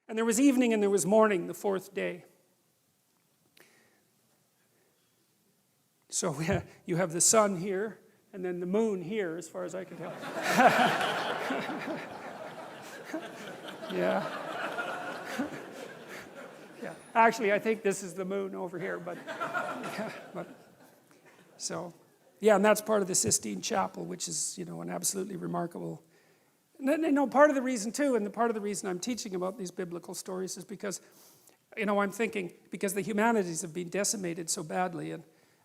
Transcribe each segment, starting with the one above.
And there was evening and there was morning, the fourth day. So you have the sun here, and then the moon here, as far as I can tell. Yeah. Yeah. Actually, I think this is the moon over here, but, yeah, so, yeah, and that's part of the Sistine Chapel, which is, an absolutely remarkable. And, part of the reason too, and part of the reason I'm teaching about these biblical stories is because, I'm thinking, because the humanities have been decimated so badly,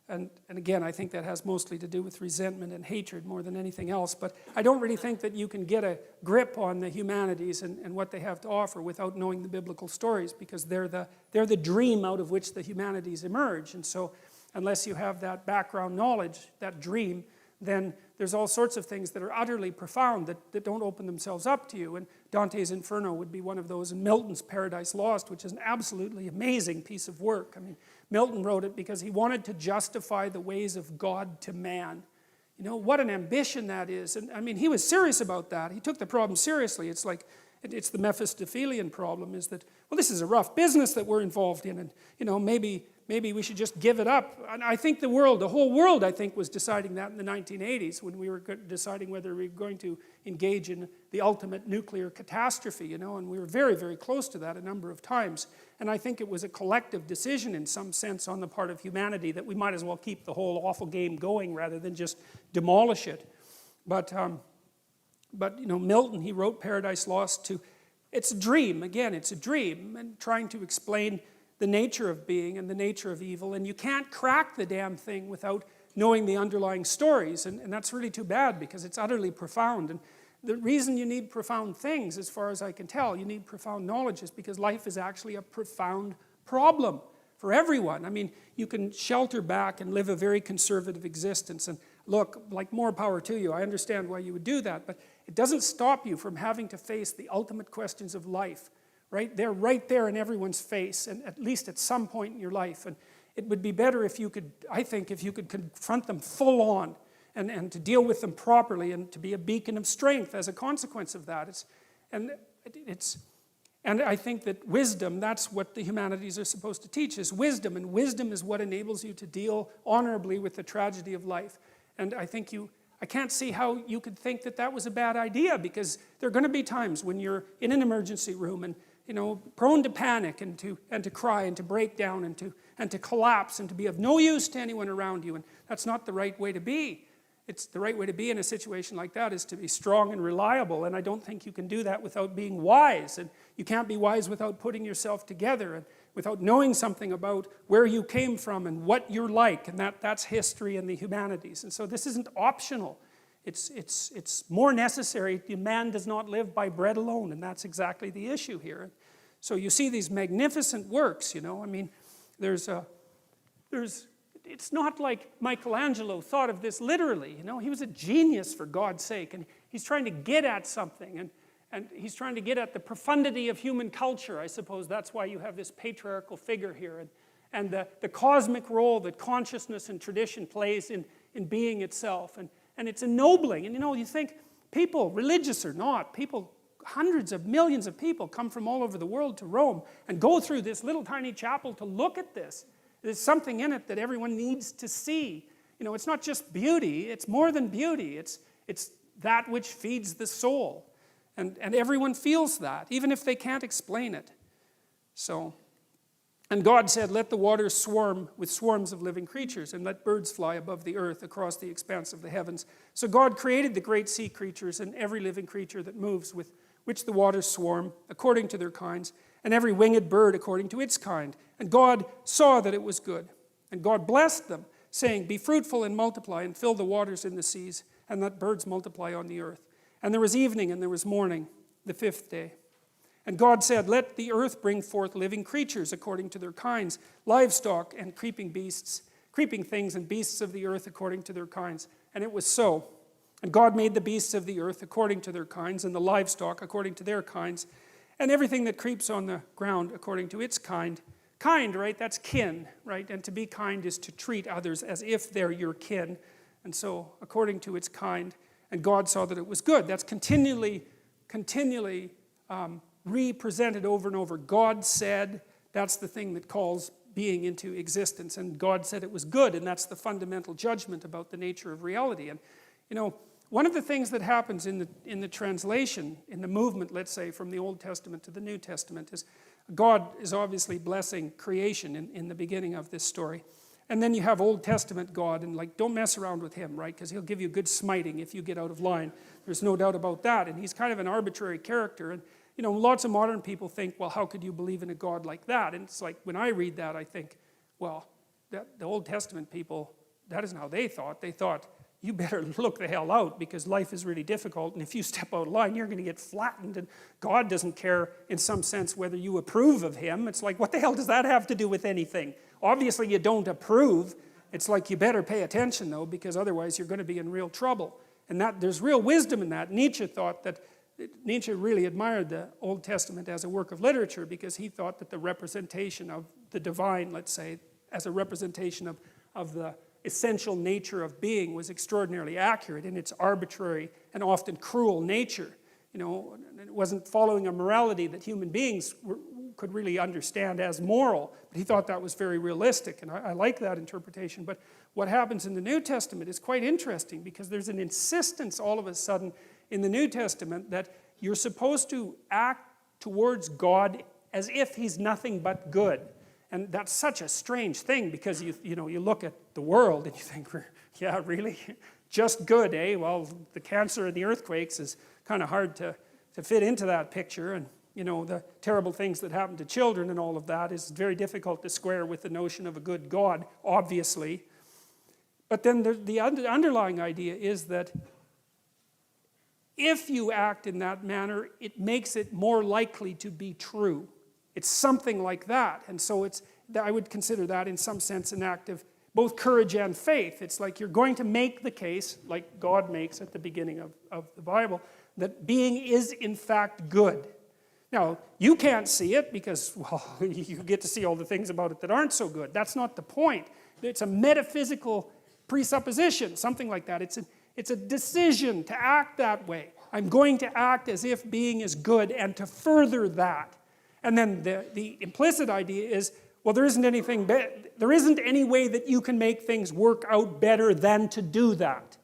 and again, I think that has mostly to do with resentment and hatred more than anything else, but I don't really think that you can get a grip on the humanities and what they have to offer without knowing the biblical stories, because they're the dream out of which the humanities emerge. And so unless you have that background knowledge, that dream, then there's all sorts of things that are utterly profound that don't open themselves up to you. And Dante's Inferno would be one of those, and Milton's Paradise Lost, which is an absolutely amazing piece of work. I mean, Milton wrote it because he wanted to justify the ways of God to man. What an ambition that is. And I mean, he was serious about that. He took the problem seriously. It's like, it's the Mephistophelian problem, is that, well, this is a rough business that we're involved in, and, maybe we should just give it up. And I think the whole world, I think, was deciding that in the 1980s when we were deciding whether we were going to engage in the ultimate nuclear catastrophe, and we were very, very close to that a number of times. And I think it was a collective decision in some sense on the part of humanity that we might as well keep the whole awful game going rather than just demolish it. But Milton, he wrote Paradise Lost it's a dream, again, it's a dream, and trying to explain the nature of being and the nature of evil, and you can't crack the damn thing without knowing the underlying stories, and that's really too bad because it's utterly profound. And the reason you need profound things, as far as I can tell, you need profound knowledge, is because life is actually a profound problem for everyone. I mean, you can shelter back and live a very conservative existence, and look, like, more power to you. I understand why you would do that, but it doesn't stop you from having to face the ultimate questions of life. Right? They're right there in everyone's face, and at least at some point in your life. And it would be better if you could, I think, if you could confront them full on and to deal with them properly and to be a beacon of strength as a consequence of that. And I think that wisdom, that's what the humanities are supposed to teach, is wisdom. And wisdom is what enables you to deal honorably with the tragedy of life. And I think I can't see how you could think that that was a bad idea, because there are going to be times when you're in an emergency room and prone to panic and to cry and to break down and to collapse and to be of no use to anyone around you. And that's not the right way to be. It's the right way to be in a situation like that is to be strong and reliable. And I don't think you can do that without being wise. And you can't be wise without putting yourself together and without knowing something about where you came from and what you're like. And that's history and the humanities. And so this isn't optional. It's more necessary. Man does not live by bread alone, and that's exactly the issue here. So you see these magnificent works, I mean, it's not like Michelangelo thought of this literally, he was a genius, for God's sake, and he's trying to get at something, and he's trying to get at the profundity of human culture. I suppose that's why you have this patriarchal figure here, and the cosmic role that consciousness and tradition plays in being itself. And it's ennobling. And you think, people, religious or not, people, hundreds of millions of people come from all over the world to Rome and go through this little tiny chapel to look at this. There's something in it that everyone needs to see. It's not just beauty, it's more than beauty. It's that which feeds the soul. And everyone feels that, even if they can't explain it. And God said, let the waters swarm with swarms of living creatures, and let birds fly above the earth across the expanse of the heavens. So God created the great sea creatures and every living creature that moves, with which the waters swarm, according to their kinds, and every winged bird according to its kind. And God saw that it was good. And God blessed them, saying, be fruitful and multiply, and fill the waters in the seas, and let birds multiply on the earth. And there was evening and there was morning, the fifth day. And God said, let the earth bring forth living creatures according to their kinds, livestock and creeping things and beasts of the earth according to their kinds. And it was so. And God made the beasts of the earth according to their kinds, and the livestock according to their kinds, and everything that creeps on the ground according to its kind. Kind, right? That's kin, right? And to be kind is to treat others as if they're your kin. And so, according to its kind. And God saw that it was good. That's continually represented over and over. God said, that's the thing that calls being into existence, and God said it was good, and that's the fundamental judgment about the nature of reality. And you know, one of the things that happens in the translation, in the movement, let's say, from the Old Testament to the New Testament, is God is obviously blessing creation in the beginning of this story. And then you have Old Testament God, and like, don't mess around with him, right? Because he'll give you good smiting if you get out of line. There's no doubt about that. And he's kind of an arbitrary character. And you know, lots of modern people think, well, how could you believe in a God like that? And it's like, when I read that, I think, well, the Old Testament people, that isn't how they thought. They thought, you better look the hell out, because life is really difficult, and if you step out of line, you're going to get flattened, and God doesn't care, in some sense, whether you approve of him. It's like, what the hell does that have to do with anything? Obviously, you don't approve. It's like, you better pay attention, though, because otherwise you're going to be in real trouble. And that there's real wisdom in that. Nietzsche really admired the Old Testament as a work of literature, because he thought that the representation of the divine, let's say, as a representation of the essential nature of being was extraordinarily accurate in its arbitrary and often cruel nature. You know, it wasn't following a morality that human beings could really understand as moral, but he thought that was very realistic, and I like that interpretation. But what happens in the New Testament is quite interesting, because there's an insistence all of a sudden in the New Testament that you're supposed to act towards God as if he's nothing but good. And that's such a strange thing, because you know, you look at the world and you think, yeah, really? Just good, eh? Well, the cancer and the earthquakes is kind of hard to fit into that picture. And you know, the terrible things that happen to children and all of that is very difficult to square with the notion of a good God, obviously. But then the underlying idea is that if you act in that manner, it makes it more likely to be true. It's something like that. And so I would consider that in some sense an act of both courage and faith. It's like you're going to make the case, like God makes at the beginning of the Bible, that being is in fact good. Now, you can't see it because, well, you get to see all the things about it that aren't so good. That's not the point. It's a metaphysical presupposition, something like that. It's a decision to act that way. I'm going to act as if being is good, and to further that. And then the implicit idea is, well, there isn't any way that you can make things work out better than to do that.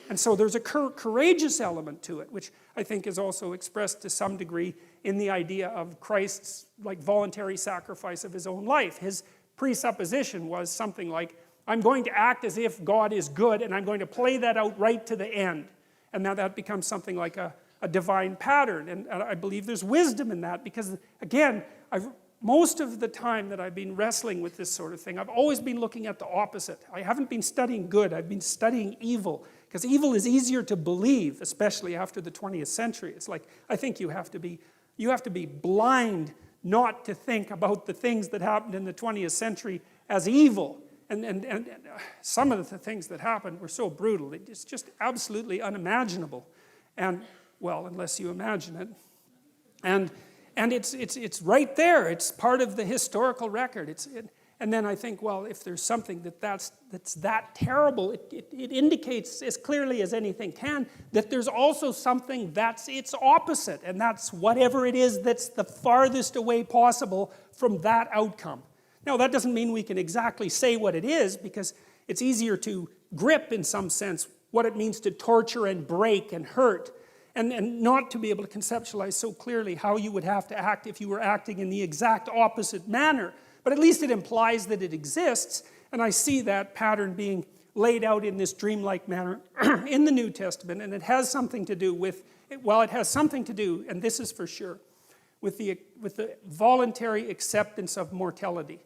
And so there's a courageous element to it, which I think is also expressed to some degree in the idea of Christ's like voluntary sacrifice of his own life. His presupposition was something like, I'm going to act as if God is good, and I'm going to play that out right to the end. And now that becomes something like a divine pattern. And I believe there's wisdom in that, because again, most of the time that I've been wrestling with this sort of thing, I've always been looking at the opposite. I haven't been studying good, I've been studying evil. Because evil is easier to believe, especially after the 20th century. It's like, I think you have to be blind not to think about the things that happened in the 20th century as evil. And some of the things that happened were so brutal, it's just absolutely unimaginable. And, well, unless you imagine it. And it's right there, it's part of the historical record. And then I think, well, if there's something that's that terrible, it indicates as clearly as anything can that there's also something that's its opposite, and that's whatever it is that's the farthest away possible from that outcome. Now, that doesn't mean we can exactly say what it is, because it's easier to grip, in some sense, what it means to torture and break and hurt, and not to be able to conceptualize so clearly how you would have to act if you were acting in the exact opposite manner. But at least it implies that it exists, and I see that pattern being laid out in this dreamlike manner in the New Testament, and it has something to do with, well, it has something to do, and this is for sure, with the voluntary acceptance of mortality.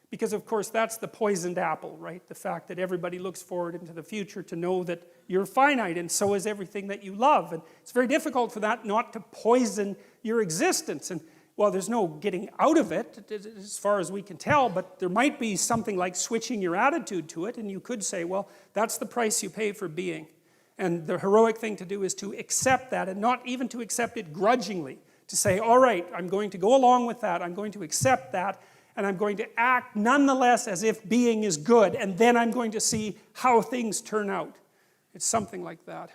Because, of course, that's the poisoned apple, right? The fact that everybody looks forward into the future to know that you're finite, and so is everything that you love. And it's very difficult for that not to poison your existence. And, well, there's no getting out of it, as far as we can tell, but there might be something like switching your attitude to it, and you could say, well, that's the price you pay for being. And the heroic thing to do is to accept that, and not even to accept it grudgingly. To say, all right, I'm going to go along with that, I'm going to accept that, and I'm going to act nonetheless as if being is good, and then I'm going to see how things turn out. It's something like that.